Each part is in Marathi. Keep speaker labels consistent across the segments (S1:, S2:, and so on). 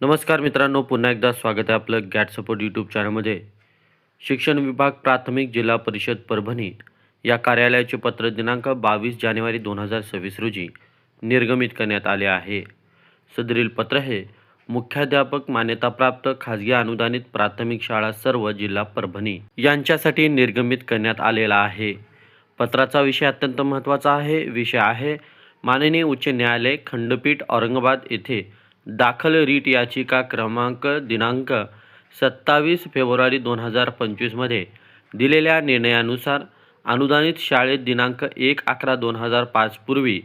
S1: नमस्कार मित्रांनो, पुन्हा एकदा स्वागत आहे आपलं गॅट सपोर्ट यूट्यूब चॅनलमध्ये. शिक्षण विभाग प्राथमिक जिल्हा परिषद परभणी या कार्यालयाचे पत्र दिनांक 22 जानेवारी 2026 रोजी निर्गमित करण्यात आले आहे. सदरील पत्र हे मुख्याध्यापक मान्यताप्राप्त खाजगी अनुदानित प्राथमिक शाळा सर्व जिल्हा परभणी यांच्यासाठी निर्गमित करण्यात आलेला आहे. पत्राचा विषय अत्यंत महत्त्वाचा आहे. विषय आहे माननीय उच्च न्यायालय खंडपीठ औरंगाबाद येथे दाखल रीट याचिका क्रमांक दिनांक 27 फेब्रुवारी 2025 मध्ये दिलेल्या निर्णयानुसार अनुदानित शाळेत दिनांक 1/11/2005 पूर्वी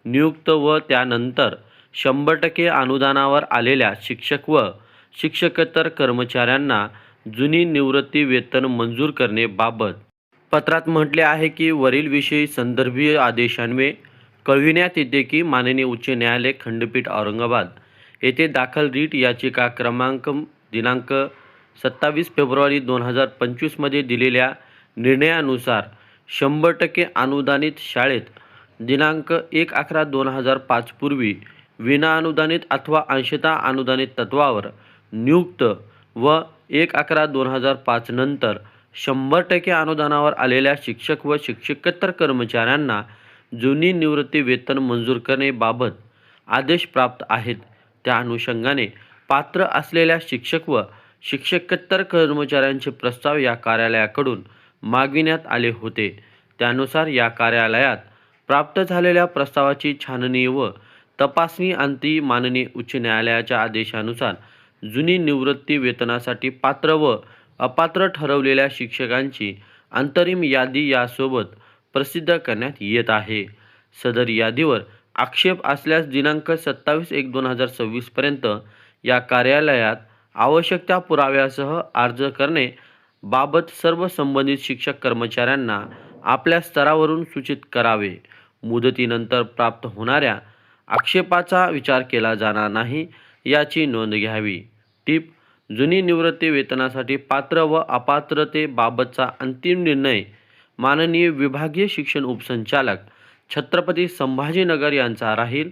S1: नियुक्त व त्यानंतर 100% अनुदानावर आलेल्या शिक्षक व शिक्षकेतर कर्मचाऱ्यांना जुनी निवृत्ती वेतन मंजूर करण्याबाबत पत्रात म्हटले आहे की वरील विषयी संदर्भीय आदेशान्वये कळविण्यात येते की माननीय उच्च न्यायालय खंडपीठ औरंगाबाद येथे दाखल रीट याचिका क्रमांक दिनांक 27 फेब्रुवारी 2025 मध्ये दिलेल्या निर्णयानुसार 100% अनुदानित शाळेत दिनांक 1/11/2005 पूर्वी विनाअनुदानित अथवा अंशतः अनुदानित तत्वावर नियुक्त व 1/11/2005 नंतर 100% अनुदानावर आलेल्या शिक्षक व शिक्षकेतर कर्मचाऱ्यांना जुनी निवृत्ती वेतन मंजूर करण्याबाबत आदेश प्राप्त आहेत. त्या अनुषंगाने पात्र असलेल्या शिक्षक व शिक्षकेतर कर्मचाऱ्यांचे प्रस्ताव या कार्यालयाकडून मागविण्यात आले होते. त्यानुसार या कार्यालयात प्राप्त झालेल्या प्रस्तावाची छाननी व तपासणी अंती माननीय उच्च न्यायालयाच्या आदेशानुसार जुनी निवृत्ती वेतनासाठी पात्र व अपात्र ठरवलेल्या शिक्षकांची अंतरिम यादी यासोबत प्रसिद्ध करण्यात येत आहे. सदर यादीवर आक्षेप असल्यास दिनांक 27/1/2026 पर्यंत या कार्यालयात आवश्यक त्या पुराव्यासह अर्ज करणे बाबत सर्व संबंधित शिक्षक कर्मचाऱ्यांना आपल्या स्तरावरून सूचित करावे. मुदतीनंतर प्राप्त होणाऱ्या आक्षेपाचा विचार केला जाणार नाही याची नोंद घ्यावी. टिप: जुनी निवृत्ती वेतनासाठी पात्र व अपात्रतेबाबतचा अंतिम निर्णय माननीय विभागीय शिक्षण उपसंचालक छत्रपती संभाजीनगर यांचा राहील.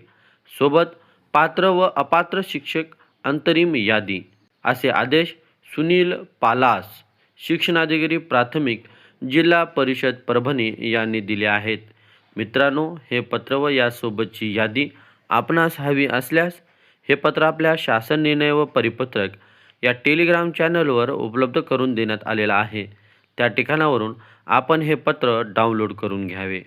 S1: सोबत पात्र व अपात्र शिक्षक अंतरिम यादी असे आदेश सुनील पालास, शिक्षणाधिकारी प्राथमिक, जिल्हा परिषद परभणी यांनी दिले आहेत. मित्रांनो, हे पत्र व यासोबतची यादी आपणास हवी असल्यास हे पत्र आपल्या शासन निर्णय व परिपत्रक या टेलिग्राम चॅनलवर उपलब्ध करून देण्यात आलेला आहे. त्या ठिकाणावरून आपण हे पत्र डाउनलोड करून घ्यावे.